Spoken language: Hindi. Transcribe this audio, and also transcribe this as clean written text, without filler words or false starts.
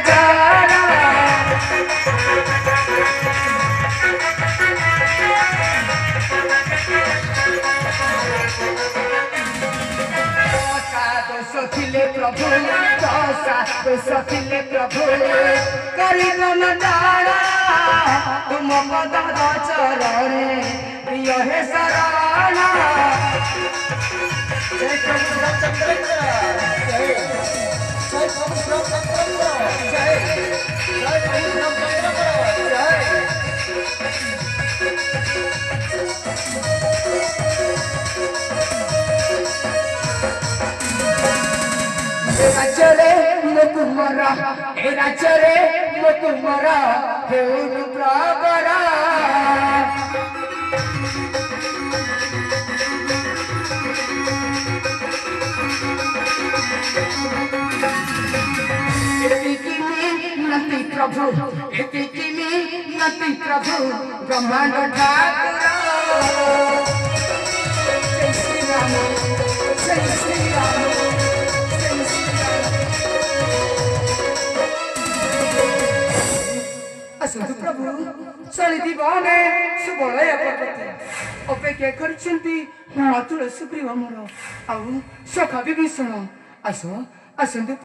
जाना दोषिले प्रभु दोषिले प्रभु करिब न जाना तुम पद चरणे प्रिय हे शरणा जय प्रभु रामचंद्र जय जय प्रभु रामचंद्र जय जय प्रभु रामचंद्र जय राजरे मुकुमरा राजरे मुकुमरा हे प्रभरा नति प्रभु नति प्रभु ब्रह्मांड ठाकुर जय श्री राम जय श्री राम असंतु प्रभु चली दीवाने सुबलय प्रकृति अपेक्षा करछंती अतुल सुग्रीव मोर आउ सखा विभीषण आसो असंतु